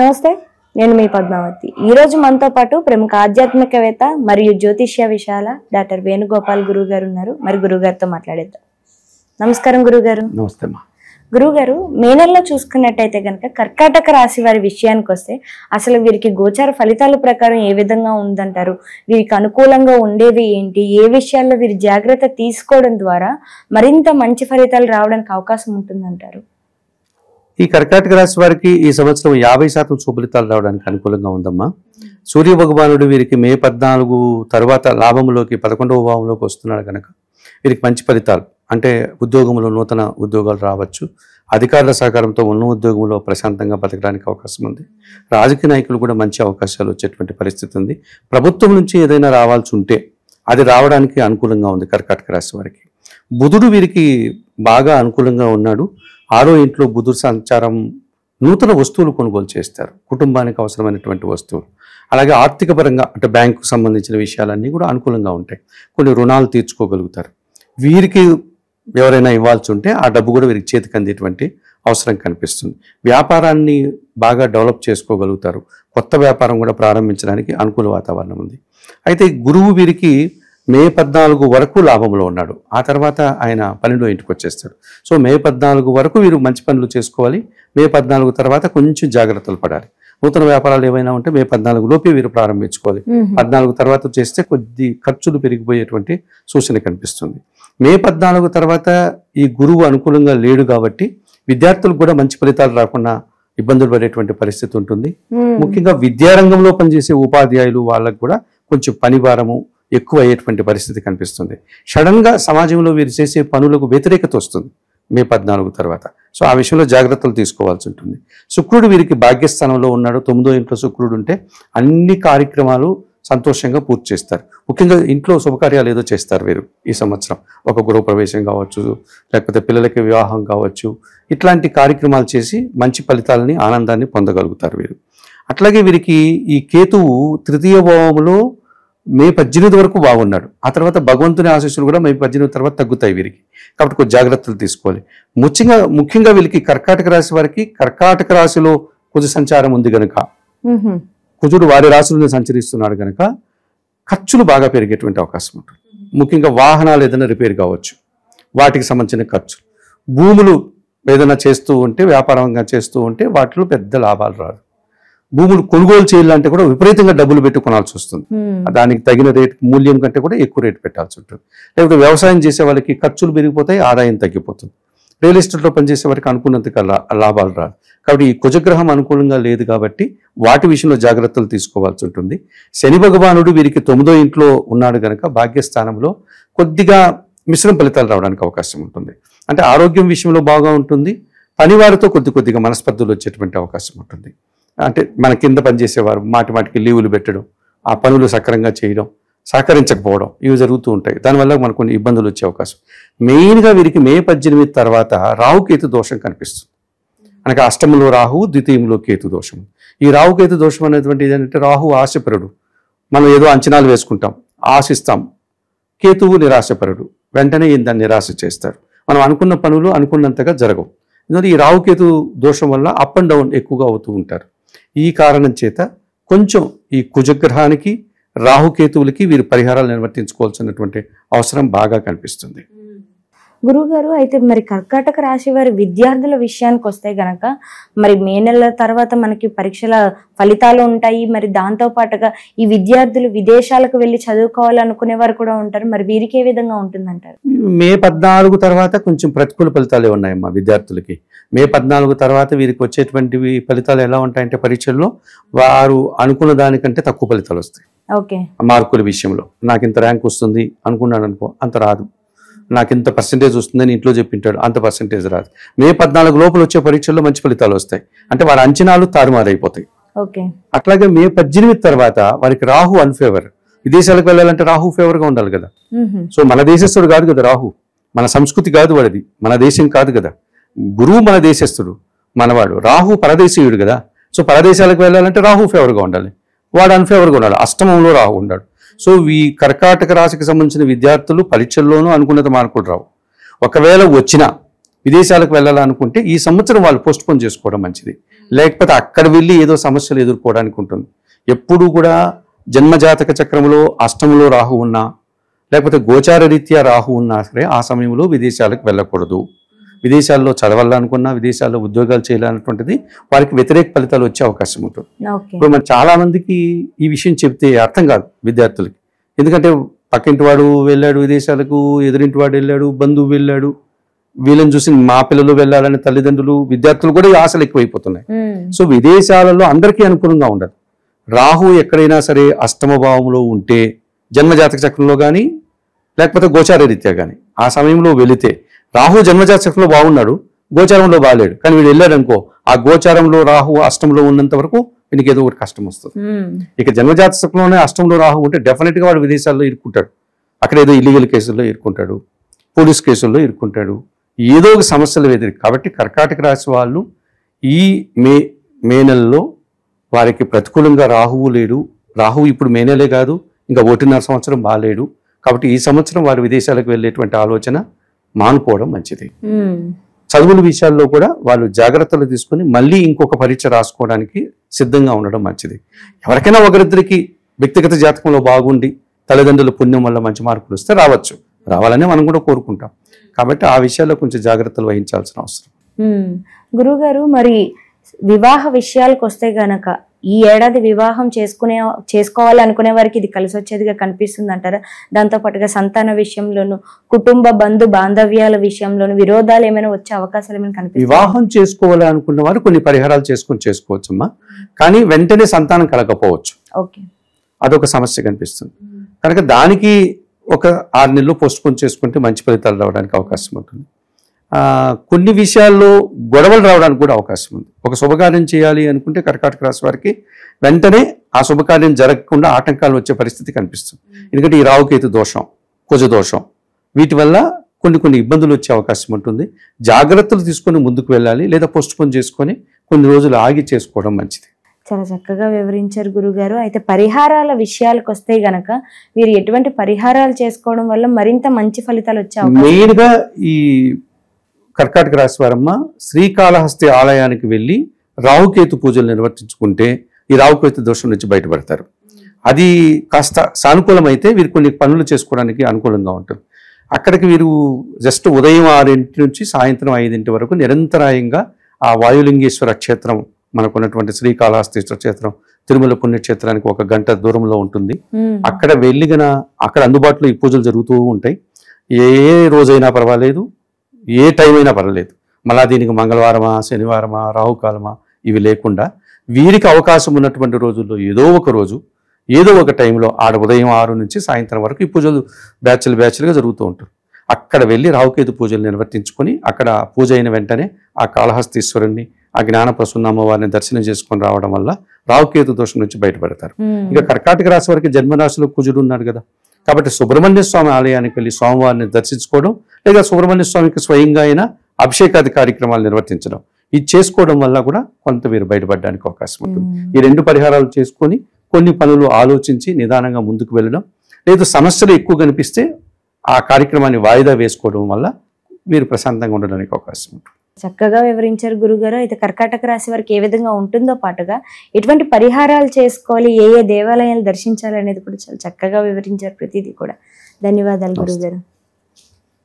నమస్తే, నేను మీ పద్మావతి. ఈరోజు మనతో పాటు ప్రముఖ ఆధ్యాత్మికవేత్త మరియు జ్యోతిష్య విశాల డాక్టర్ వేణుగోపాల్ గురువు గారు ఉన్నారు. మరి గురువు గారితో మాట్లాడేద్దాం. నమస్కారం గురుగారు. నమస్తే. గురుగారు, మే నెలలో చూసుకున్నట్టయితే కనుక కర్కాటక రాశి వారి విషయానికి వస్తే అసలు వీరికి గోచార ఫలితాల ప్రకారం ఏ విధంగా ఉందంటారు? వీరికి అనుకూలంగా ఉండేవి ఏంటి? ఏ విషయాల్లో వీరి జాగ్రత్త తీసుకోవడం ద్వారా మరింత మంచి ఫలితాలు రావడానికి అవకాశం ఉంటుందంటారు? ఈ కర్కాటక రాశి వారికి ఈ సంవత్సరం 50% సుఫలితాలు రావడానికి అనుకూలంగా ఉందమ్మా. సూర్య భగవానుడు వీరికి మే 14 తర్వాత లాభంలోకి 11వ భావంలోకి వస్తున్నాడు కనుక వీరికి మంచి ఫలితాలు అంటే ఉద్యోగంలో నూతన ఉద్యోగాలు రావచ్చు. అధికారుల సహకారంతో ఉన్న ఉద్యోగంలో ప్రశాంతంగా బతకడానికి అవకాశం ఉంది. రాజకీయ నాయకులు కూడా మంచి అవకాశాలు వచ్చేటువంటి పరిస్థితి ఉంది. ప్రభుత్వం నుంచి ఏదైనా రావాల్సి ఉంటే అది రావడానికి అనుకూలంగా ఉంది కర్కాటక రాశి వారికి. బుధుడు వీరికి బాగా అనుకూలంగా ఉన్నాడు. 6వ ఇంట్లో బుధుడు సంచారం నూతన వస్తువులు కొనుగోలు చేస్తారు, కుటుంబానికి అవసరమైనటువంటి వస్తువులు. అలాగే ఆర్థిక పరంగా అంటే బ్యాంకుకు సంబంధించిన విషయాలన్నీ కూడా అనుకూలంగా ఉంటాయి. కొన్ని రుణాలు తీర్చుకోగలుగుతారు. వీరికి ఎవరైనా ఇవ్వాల్సి ఉంటే ఆ డబ్బు కూడా వీరికి చేతికి అందేటువంటి అవసరం కనిపిస్తుంది. వ్యాపారాన్ని బాగా డెవలప్ చేసుకోగలుగుతారు. కొత్త వ్యాపారం కూడా ప్రారంభించడానికి అనుకూల వాతావరణం ఉంది. అయితే గురువు వీరికి మే 14 వరకు లాభంలో ఉన్నాడు. ఆ తర్వాత ఆయన 12వ ఇంటికి వచ్చేస్తాడు. సో మే 14 వరకు వీరు మంచి పనులు చేసుకోవాలి. మే 14 తర్వాత కొంచెం జాగ్రత్తలు పడాలి. నూతన వ్యాపారాలు ఏమైనా ఉంటే మే 14 లోపే వీరు ప్రారంభించుకోవాలి. 14 తర్వాత చేస్తే కొద్ది ఖర్చులు పెరిగిపోయేటువంటి సూచన కనిపిస్తుంది. మే 14 తర్వాత ఈ గురువు అనుకూలంగా లేడు కాబట్టి విద్యార్థులకు కూడా మంచి ఫలితాలు రాకుండా ఇబ్బందులు పడేటువంటి పరిస్థితి ఉంటుంది. ముఖ్యంగా విద్యారంగంలో పనిచేసే ఉపాధ్యాయులు వాళ్ళకు కూడా కొంచెం పని భారము ఎక్కువ అయ్యేటువంటి పరిస్థితి కనిపిస్తుంది. సడన్గా సమాజంలో వీరు చేసే పనులకు వ్యతిరేకత వస్తుంది మే 14 తర్వాత. సో ఆ విషయంలో జాగ్రత్తలు తీసుకోవాల్సి ఉంటుంది. శుక్రుడు వీరికి భాగ్యస్థానంలో ఉన్నాడు. 9వ ఇంట్లో శుక్రుడు ఉంటే అన్ని కార్యక్రమాలు సంతోషంగా పూర్తి చేస్తారు. ముఖ్యంగా ఇంట్లో శుభకార్యాలు ఏదో చేస్తారు వీరు ఈ సంవత్సరం. ఒక గృహప్రవేశం కావచ్చు, లేకపోతే పిల్లలకి వివాహం కావచ్చు, ఇట్లాంటి కార్యక్రమాలు చేసి మంచి ఫలితాలని ఆనందాన్ని పొందగలుగుతారు వీరు. అట్లాగే వీరికి ఈ కేతువు 3వ భావంలో మే 18 వరకు బాగున్నాడు. ఆ తర్వాత భగవంతుని ఆశీస్సులు కూడా మే 18 తర్వాత తగ్గుతాయి వీరికి. కాబట్టి కొంచెం జాగ్రత్తలు తీసుకోవాలి. ముఖ్యంగా వీరికి కర్కాటక రాశి వారికి కర్కాటక రాశిలో కుజ సంచారం ఉంది కనుక, కుజుడు వారి రాశులను సంచరిస్తున్నాడు కనుక ఖర్చులు బాగా పెరిగేటువంటి అవకాశం ఉంటుంది. ముఖ్యంగా వాహనాలు ఏదైనా రిపేర్ కావచ్చు, వాటికి సంబంధించిన ఖర్చులు. భూములు ఏదైనా చేస్తూ ఉంటే, వ్యాపారంగా చేస్తూ ఉంటే వాటిలో పెద్ద లాభాలు రాదు. భూములు కొనుగోలు చేయాలంటే కూడా విపరీతంగా డబ్బులు పెట్టి కొనాల్సి వస్తుంది. దానికి తగిన రేట్ మూల్యం కంటే కూడా ఎక్కువ రేటు పెట్టాల్సి ఉంటుంది. లేకపోతే వ్యవసాయం చేసే వాళ్ళకి ఖర్చులు పెరిగిపోతాయి, ఆదాయం తగ్గిపోతుంది. రియల్ ఎస్టేట్లో పనిచేసే వారికి అనుకున్నంతగా లాభాలు రాదు. కాబట్టి ఈ కుజగ్రహం అనుకూలంగా లేదు కాబట్టి వాటి విషయంలో జాగ్రత్తలు తీసుకోవాల్సి ఉంటుంది. శని భగవానుడు వీరికి 9వ ఇంట్లో ఉన్నాడు కనుక భాగ్యస్థానంలో కొద్దిగా మిశ్రమ ఫలితాలు రావడానికి అవకాశం ఉంటుంది. అంటే ఆరోగ్యం విషయంలో బాగా ఉంటుంది. పనివారితో కొద్దిగా మనస్పర్ధలు వచ్చేటువంటి అవకాశం ఉంటుంది. అంటే మన కింద పనిచేసేవారు మాటికి లీవులు పెట్టడం, ఆ పనులు సక్రమంగా చేయడం, సహకరించకపోవడం, ఇవి జరుగుతూ ఉంటాయి. దానివల్ల మనకు కొన్ని ఇబ్బందులు వచ్చే అవకాశం. మెయిన్గా వీరికి మే 18 తర్వాత రాహుకేతు దోషం కనిపిస్తుంది. అనగా అష్టమంలో రాహువు, ద్వితీయంలో కేతు దోషం. ఈ రాహుకేతు దోషం అనేటువంటి ఏంటంటే రాహు ఆశపరుడు, మనం ఏదో అంచనాలు వేసుకుంటాం, ఆశిస్తాం. కేతువు నిరాశపరుడు, వెంటనే దాన్ని నిరాశ చేస్తాడు. మనం అనుకున్న పనులు అనుకున్నంతగా జరగవు. ఎందుకంటే ఈ రాహుకేతు దోషం వల్ల అప్ అండ్ డౌన్ ఎక్కువగా అవుతూ ఉంటారు. ఈ కారణం చేత కొంచెం ఈ కుజగ్రహానికి రాహుకేతువులకి వీరు పరిహారాలు నిర్వర్తించుకోవాల్సినటువంటి అవసరం బాగా కనిపిస్తుంది. గురువుగారు, అయితే మరి కర్కాటక రాశి వారి విద్యార్థుల విషయానికి వస్తే గనక మరి మే నెల తర్వాత మనకి పరీక్షల ఫలితాలు ఉంటాయి. మరి దాంతో పాటుగా ఈ విద్యార్థులు విదేశాలకు వెళ్ళి చదువుకోవాలనుకునే వారు కూడా ఉంటారు. మరి వీరికి ఏ విధంగా ఉంటుందంటారు? మే 14 తర్వాత కొంచెం ప్రతికూల ఫలితాలే ఉన్నాయమ్మా విద్యార్థులకి. మే 14 తర్వాత వీరికి వచ్చేటువంటివి ఫలితాలు ఎలా ఉంటాయంటే పరీక్షల్లో వారు అనుకున్న దానికంటే తక్కువ ఫలితాలు వస్తాయి. మార్కుల విషయంలో నాకు ఇంత ర్యాంక్ వస్తుంది అనుకున్నాడు అనుకో, అంత రాదు. నాకు ఇంత పర్సెంటేజ్ వస్తుందని ఇంట్లో చెప్పింటాడు, అంత పర్సెంటేజ్ రాదు. మే 14 లోపల వచ్చే పరీక్షల్లో మంచి ఫలితాలు వస్తాయి. అంటే వారి అంచనాలు తారుమారైపోతాయి. అట్లాగే మే 18 తర్వాత వారికి రాహు అన్ఫేవర్. విదేశాలకు వెళ్ళాలంటే రాహు ఫేవర్ గా ఉండాలి కదా. సో మన దేశస్థుడు కాదు కదా రాహు, మన సంస్కృతి కాదు వాడిది, మన దేశం కాదు కదా. గురువు మన దేశస్థుడు, మనవాడు. రాహు పరదేశీయుడు కదా. సో పరదేశాలకు వెళ్ళాలంటే రాహు ఫేవర్ గా ఉండాలి, వాడు అన్ఫేవర్గా ఉండాలి. అష్టమంలో రాహు ఉన్నాడు. సో ఈ కర్కాటక రాశికి సంబంధించిన విద్యార్థులు పరీక్షల్లోనూ అనుకున్నత మార్కులు రావు. ఒకవేళ వచ్చినా విదేశాలకు వెళ్ళాలనుకుంటే ఈ సంవత్సరం వాళ్ళు పోస్ట్ పోన్ చేసుకోవడం మంచిది. లేకపోతే అక్కడ వెళ్ళి ఏదో సమస్యలు ఎదుర్కోవడానికి ఉంటుంది. ఎప్పుడు కూడా జన్మజాతక చక్రంలో అష్టంలో రాహు ఉన్నా లేకపోతే గోచార రీత్యా రాహు ఉన్నా సరే ఆ సమయంలో విదేశాలకు వెళ్ళకూడదు. విదేశాల్లో చదవాలనుకున్నా, విదేశాల్లో ఉద్యోగాలు చేయాలన్నటువంటిది వారికి వ్యతిరేక ఫలితాలు వచ్చే అవకాశం ఉంటుంది. ఇప్పుడు మన చాలా మందికి ఈ విషయం చెప్తే అర్థం కాదు విద్యార్థులకి. ఎందుకంటే పక్కింటి వాడు వెళ్ళాడు విదేశాలకు, ఎదురింటి వాడు వెళ్ళాడు, బంధువు వెళ్ళాడు, వీళ్ళని చూసి మా పిల్లలు వెళ్ళాలని తల్లిదండ్రులు, విద్యార్థులు కూడా ఈ ఆశలు ఎక్కువైపోతున్నాయి. సో విదేశాలలో అందరికీ అనుకూలంగా ఉండదు. రాహు ఎక్కడైనా సరే అష్టమ భావంలో ఉంటే జన్మజాతక చక్రంలో కానీ లేకపోతే గోచార రీత్యా కానీ ఆ సమయంలో వెళితే, రాహు జన్మజాతక చక్రంలో బాగున్నాడు, గోచారంలో బాగాలేడు, కానీ వీడు వెళ్ళాడు అనుకో, ఆ గోచారంలో రాహు అష్టంలో ఉన్నంత వరకు వీనికి ఏదో ఒకటి కష్టం వస్తుంది. ఇక జన్మజాతక చక్రంలోనే అష్టంలో రాహు ఉంటే డెఫినెట్ గా వాడు విదేశాల్లో ఇరుక్కుంటాడు. అక్కడ ఏదో ఇల్లీగల్ కేసుల్లో ఇరుక్కుంటాడు, పోలీస్ కేసుల్లో ఇరుక్కుంటాడు, ఏదో ఒక సమస్యలు ఎదురు. కాబట్టి కర్కాటక రాశి వాళ్ళు ఈ మే నెలలో వారికి ప్రతికూలంగా రాహువు లేడు. రాహువు ఇప్పుడు మే నెలే కాదు, ఇంకా 1.5 సంవత్సరం బాగాలేడు. కాబట్టి ఈ సంవత్సరం వారు విదేశాలకు వెళ్ళేటువంటి ఆలోచన మానుకోవడం మంచిది. చదువుల విషయాల్లో కూడా వాళ్ళు జాగ్రత్తలు తీసుకుని మళ్ళీ ఇంకొక పరీక్ష రాసుకోవడానికి సిద్ధంగా ఉండడం మంచిది. ఎవరికైనా ఒకరిద్దరికి వ్యక్తిగత జాతకంలో బాగుండి తల్లిదండ్రుల పుణ్యం వల్ల మంచి మార్కులు వస్తే రావచ్చు, రావాలని మనం కూడా కోరుకుంటాం. కాబట్టి ఆ విషయాల్లో కొంచెం జాగ్రత్తలు వహించాల్సిన అవసరం. గురుగారు, మరి వివాహ విషయాలకు వస్తే గనక ఈ ఏడాది వివాహం చేసుకోవాలి అనుకునే వారికి ఇది కలిసి వచ్చేదిగా కనిపిస్తుంది అంటారా? దాంతో పాటుగా సంతాన విషయంలోను, కుటుంబ బంధు బాంధవ్యాల విషయంలోను విరోధాలు ఏమైనా వచ్చే అవకాశాలు ఏమైనా కనిపిస్తాయి? వివాహం చేసుకోవాలి అనుకున్న వారు కొన్ని పరిహారాలు చేసుకోవచ్చమ్మా, కానీ వెంటనే సంతానం కలగకపోవచ్చు. ఓకే, అదొక సమస్య కనిపిస్తుంది. కనుక దానికి ఒక 6 నెలలు పోస్ట్పోన్ చేసుకుంటే మంచి ఫలితాలు రావడానికి అవకాశం ఉంటుంది. కొన్ని విషయాల్లో గొడవలు రావడానికి కూడా అవకాశం ఉంది. ఒక శుభకార్యం చేయాలి అనుకుంటే కర్కాటక రాశి వారికి వెంటనే ఆ శుభకార్యం జరగకుండా ఆటంకాలు వచ్చే పరిస్థితి కనిపిస్తుంది. ఎందుకంటే ఈ రావుకేతు దోషం, కుజ దోషం, వీటి వల్ల కొన్ని ఇబ్బందులు వచ్చే అవకాశం ఉంటుంది. జాగ్రత్తలు తీసుకొని ముందుకు వెళ్ళాలి, లేదా పోస్ట్పోన్ చేసుకొని కొన్ని రోజులు ఆగి చేసుకోవడం మంచిది. చాలా చక్కగా వివరించారు గురుగారు. అయితే పరిహారాల విషయాలకు వస్తే గనక వీరు ఎటువంటి పరిహారాలు చేసుకోవడం వల్ల మరింత మంచి ఫలితాలు వచ్చే అవకాశం? మెయిన్ గా ఈ కర్కాటక రాశి వారమ్మ శ్రీకాళహస్తి ఆలయానికి వెళ్ళి రావుకేతు పూజలు నిర్వర్తించుకుంటే ఈ రావుకేతు దోషం నుంచి బయటపడతారు. అది కాస్త సానుకూలమైతే వీరు కొన్ని పనులు చేసుకోవడానికి అనుకూలంగా ఉంటుంది. అక్కడికి వీరు జస్ట్ ఉదయం 6 నుంచి సాయంత్రం 5 వరకు నిరంతరాయంగా ఆ వాయులింగేశ్వర క్షేత్రం, మనకున్నటువంటి శ్రీకాళహస్తీశ్వర క్షేత్రం తిరుమల పుణ్యక్షేత్రానికి 1 గంట దూరంలో ఉంటుంది. అక్కడ వెళ్ళిన అక్కడ అందుబాటులో ఈ పూజలు జరుగుతూ ఉంటాయి. ఏ రోజైనా పర్వాలేదు, ఏ టైం అయినా పర్వాలేదు. మళ్ళా దీనికి మంగళవారమా, శనివారమా, రాహుకాలమా ఇవి లేకుండా వీరికి అవకాశం ఉన్నటువంటి రోజుల్లో ఏదో ఒక రోజు, ఏదో ఒక టైంలో ఉదయం 6 నుంచి సాయంత్రం వరకు ఈ పూజలు బ్యాచ్లుగా జరుగుతూ ఉంటారు. అక్కడ వెళ్ళి రాహుకేతు పూజలు నిర్వర్తించుకొని అక్కడ పూజ అయిన వెంటనే ఆ కాళహస్తీశ్వరుణ్ణి, ఆ జ్ఞాన ప్రసన్న అమ్మవారిని దర్శనం చేసుకొని రావడం వల్ల రాహుకేతు దోషం నుంచి బయటపడతారు. ఇక కర్కాటక రాశి వారికి జన్మరాశిలో కుజుడు ఉన్నాడు కదా, కాబట్టి సుబ్రహ్మణ్య స్వామి ఆలయానికి వెళ్ళి స్వామివారిని దర్శించుకోవడం, లేదా సుబ్రహ్మణ్య స్వామికి స్వయంగా అయినా అభిషేకాది కార్యక్రమాలు నిర్వర్తించడం, ఇది చేసుకోవడం వల్ల కూడా కొంత వీరు బయటపడడానికి అవకాశం ఉంటుంది. ఈ 2 పరిహారాలు చేసుకొని కొన్ని పనులు ఆలోచించి నిదానంగా ముందుకు వెళ్ళడం, లేదు సమస్యలు ఎక్కువ కనిపిస్తే ఆ కార్యక్రమాన్ని వాయిదా వేసుకోవడం వల్ల వీరు ప్రశాంతంగా ఉండడానికి అవకాశం ఉంటుంది. చక్కగా వివరించారు గురుగారు. అయితే కర్కాటక రాశి వారికి ఏ విధంగా ఉంటుందో పాటుగా ఎటువంటి పరిహారాలు చేసుకోవాలి, ఏ దేవాలయాలు దర్శించాలి అనేది కూడా చాలా చక్కగా వివరించారు ప్రతిదీ కూడా. ధన్యవాదాలు గురుగారు.